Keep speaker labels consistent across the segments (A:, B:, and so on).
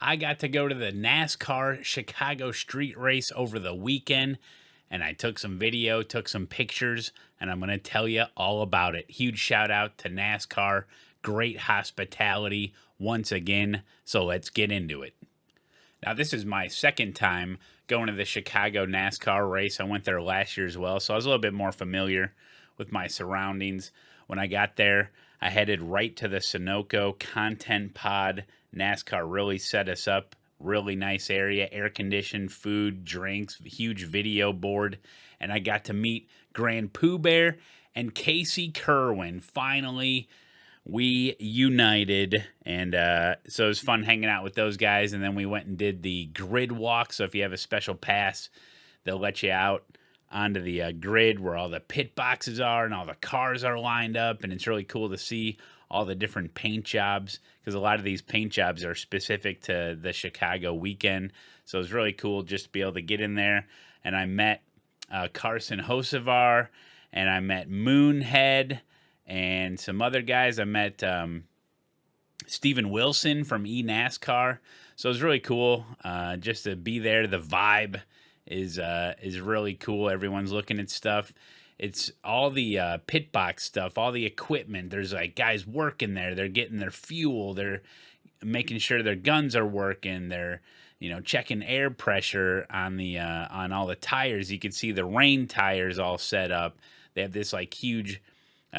A: I got to go to the NASCAR Chicago street race over the weekend, and I took some video, took some pictures, and I'm going to tell you all about it. Huge shout out to NASCAR. Great hospitality once again. So let's get into it. Now, this is my second time going to the Chicago NASCAR race. I went there last year as well, so I was a little bit more familiar with my surroundings. When I got there, I headed right to the Sunoco Content Pod. NASCAR really set us up. Really nice area, air conditioned, food, drinks, huge video board. And I got to meet Grand Pooh Bear and Casey Kerwin. Finally, we united, and so it was fun hanging out with those guys. And then we went and did the grid walk. So if you have a special pass, they'll let you out onto the grid where all the pit boxes are and all the cars are lined up, and it's really cool to see all the different paint jobs, because a lot of these paint jobs are specific to the Chicago weekend. So it was really cool just to be able to get in there. And I met Carson Hocevar, and I met Moonhead and some other guys. I met Steven Wilson from eNASCAR. So it was really cool just to be there. The vibe is really cool. Everyone's looking at stuff. It's all the pit box stuff, all the equipment. There's like guys working there. They're getting their fuel. They're making sure their guns are working. They're checking air pressure on the on all the tires. You can see the rain tires all set up. They have this like huge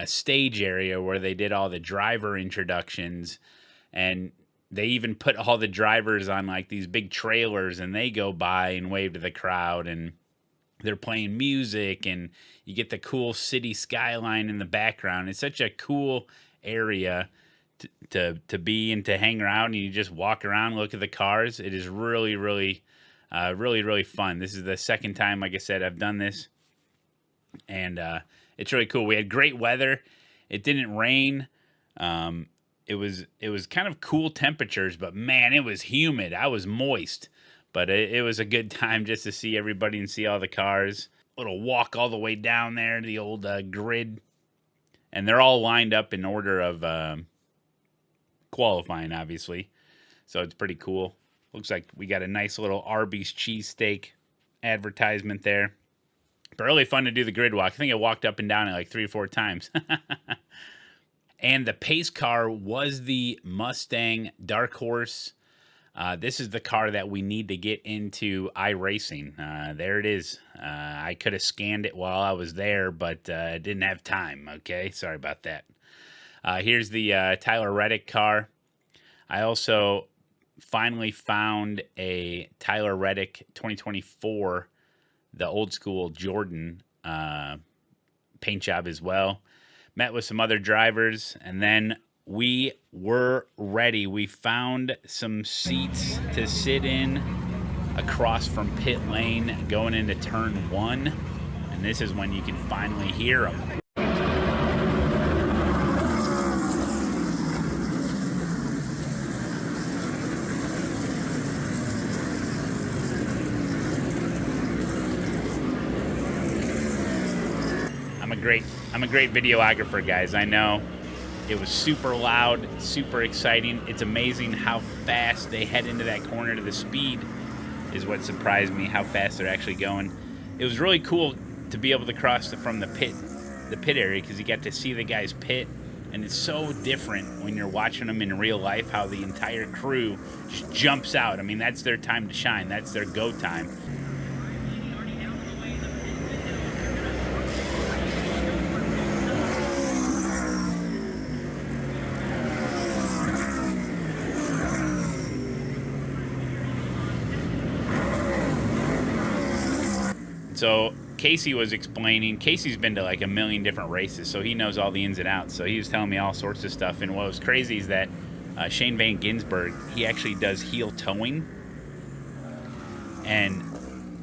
A: stage area where they did all the driver introductions, and they even put all the drivers on like these big trailers, and they go by and wave to the crowd, and they're playing music, and you get the cool city skyline in the background. It's such a cool area to be and to hang around, and you just walk around, look at the cars. It is really, really, really fun. This is the second time, like I said, I've done this, and it's really cool. We had great weather. It didn't rain. It was kind of cool temperatures, but man, it was humid. I was moist, but it was a good time just to see everybody and see all the cars. Little walk all the way down there to the old grid, and they're all lined up in order of qualifying, obviously. So it's pretty cool. Looks like we got a nice little Arby's cheesesteak advertisement there. But really fun to do the grid walk. I think I walked up and down it like 3 or 4 times. And the pace car was the Mustang Dark Horse. This is the car that we need to get into iRacing. There it is. I could have scanned it while I was there, but didn't have time. Okay, sorry about that. Here's the Tyler Reddick car. I also finally found a Tyler Reddick 2024, the old school Jordan paint job as well. Met with some other drivers, and then we were ready. We found some seats to sit in across from pit lane going into turn 1, and this is when you can finally hear them. I'm a great videographer, guys. I know it was super loud, super exciting. It's amazing how fast they head into that corner. To the speed is what surprised me, how fast they're actually going. It was really cool to be able to cross from the pit area, because you got to see the guys pit, and it's so different when you're watching them in real life, how the entire crew just jumps out. I mean, that's their time to shine. That's their go time. So Casey was explaining, Casey's been to like a million different races, so he knows all the ins and outs. So he was telling me all sorts of stuff. And what was crazy is that Shane Van Gisbergen, he actually does heel towing, and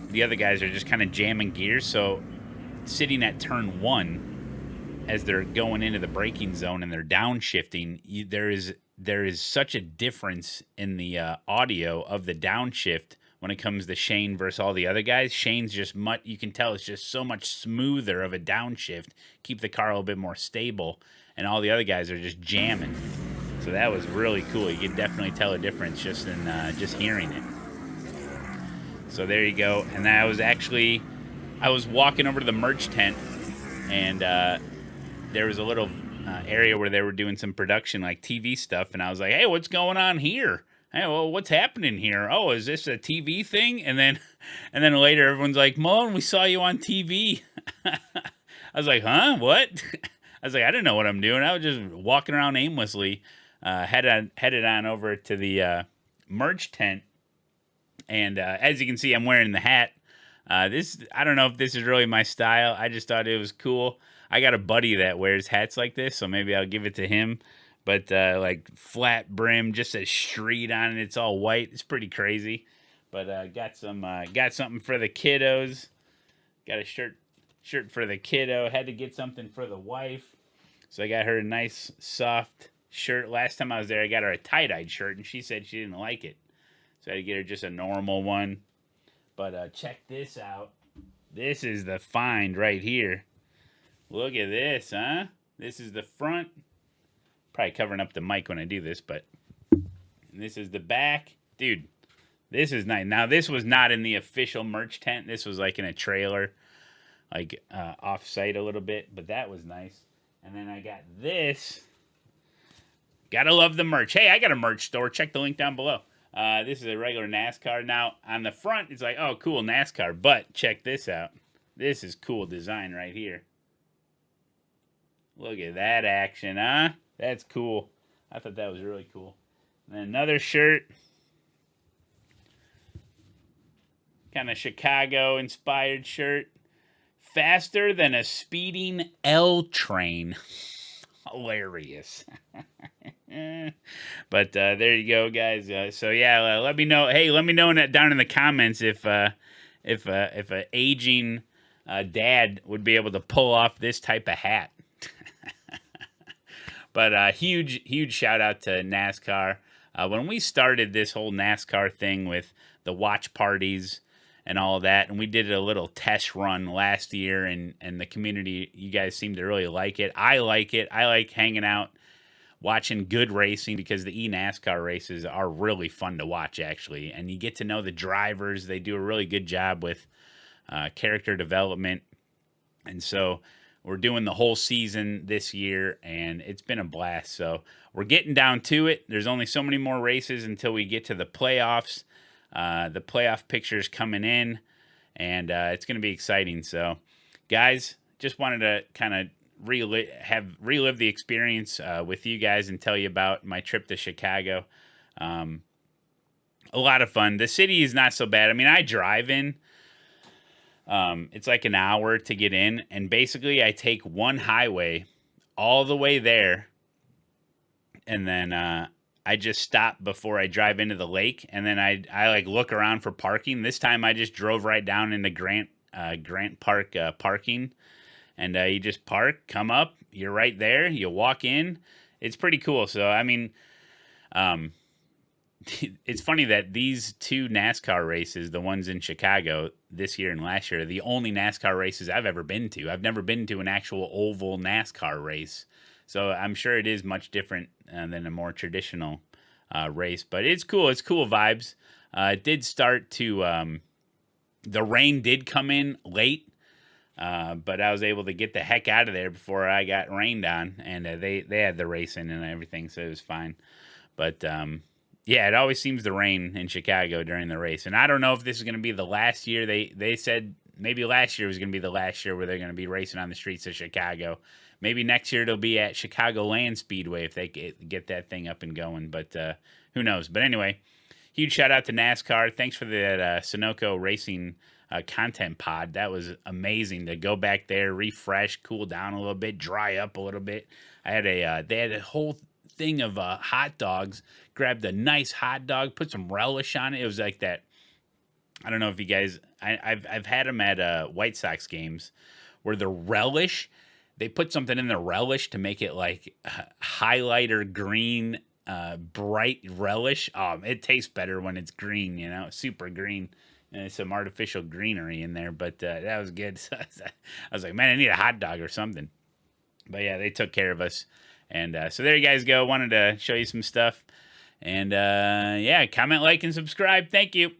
A: the other guys are just kind of jamming gears. So sitting at turn 1, as they're going into the braking zone and they're downshifting, there is such a difference in the audio of the downshift when it comes to Shane versus all the other guys. Shane's just you can tell it's just so much smoother of a downshift, keep the car a little bit more stable, and all the other guys are just jamming. So that was really cool. You can definitely tell a difference just in just hearing it. So there you go. And I was walking over to the merch tent, and there was a little area where they were doing some production, like TV stuff, and I was like, "Hey, what's going on here? Hey, well, what's happening here? Oh, is this a TV thing?" And then, and then later, everyone's like, "Malone, we saw you on TV." I was like, "Huh? What?" I was like, "I didn't know what I'm doing. I was just walking around aimlessly." Headed on over to the merch tent, and as you can see, I'm wearing the hat. This I don't know if this is really my style. I just thought it was cool. I got a buddy that wears hats like this, so maybe I'll give it to him. But like flat brim, just a street on it. It's all white. It's pretty crazy. But got something for the kiddos. Got a shirt for the kiddo. Had to get something for the wife. So I got her a nice soft shirt. Last time I was there, I got her a tie-dyed shirt, and she said she didn't like it. So I had to get her just a normal one. But check this out. This is the find right here. Look at this, huh? This is the front. Probably covering up the mic when I do this, but this is the back. Dude, this is nice. Now, this was not in the official merch tent. This was like in a trailer, like off-site a little bit, but that was nice. And then I got this. Gotta love the merch. Hey, I got a merch store. Check the link down below. This is a regular NASCAR. Now, on the front, it's like, oh, cool, NASCAR. But check this out. This is cool design right here. Look at that action, huh? That's cool. I thought that was really cool. And then another shirt. Kind of Chicago-inspired shirt. Faster than a speeding L train. Hilarious. But there you go, guys. So yeah, let me know. Hey, let me know down in the comments if a aging dad would be able to pull off this type of hat. But huge shout out to NASCAR. When we started this whole NASCAR thing with the watch parties and all of that, and we did a little test run last year, and the community, you guys seem to really like it. I like it. I like hanging out, watching good racing, because the eNASCAR races are really fun to watch, actually. And you get to know the drivers. They do a really good job with character development. And so we're doing the whole season this year, and it's been a blast. So we're getting down to it. There's only so many more races until we get to the playoffs. The playoff picture's coming in, and it's going to be exciting. So, guys, just wanted to kind of relive the experience with you guys and tell you about my trip to Chicago. A lot of fun. The city is not so bad. I mean, I drive in. It's like an hour to get in, and basically I take one highway all the way there, and then I just stop before I drive into the lake, and then I like look around for parking. This time I just drove right down into Grant Park parking. And you just park, come up, you're right there, you walk in. It's pretty cool. So, I mean, it's funny that these two NASCAR races, the ones in Chicago this year and last year, are the only NASCAR races I've ever been to. I've never been to an actual oval NASCAR race. So I'm sure it is much different than a more traditional race. But it's cool. It's cool vibes. It did start to... the rain did come in late. But I was able to get the heck out of there before I got rained on, and they had the racing and everything, so it was fine. But yeah, it always seems to rain in Chicago during the race, and I don't know if this is going to be the last year. They said maybe last year was going to be the last year where they're going to be racing on the streets of Chicago. Maybe next year it'll be at Chicagoland Speedway if they get that thing up and going, but who knows? But anyway, huge shout out to NASCAR. Thanks for that Sunoco Racing content pod. That was amazing to go back there, refresh, cool down a little bit, dry up a little bit. I had they had a whole thing of hot dogs. Grabbed a nice hot dog, put some relish on it. It was like that. I don't know if you guys. I've had them at White Sox games where the relish, they put something in the relish to make it like highlighter green, bright relish. It tastes better when it's green. Super green. And some artificial greenery in there, but that was good. So I was like, man, I need a hot dog or something. But yeah, they took care of us, And so there you guys go. Wanted to show you some stuff. And yeah, comment, like, and subscribe. Thank you.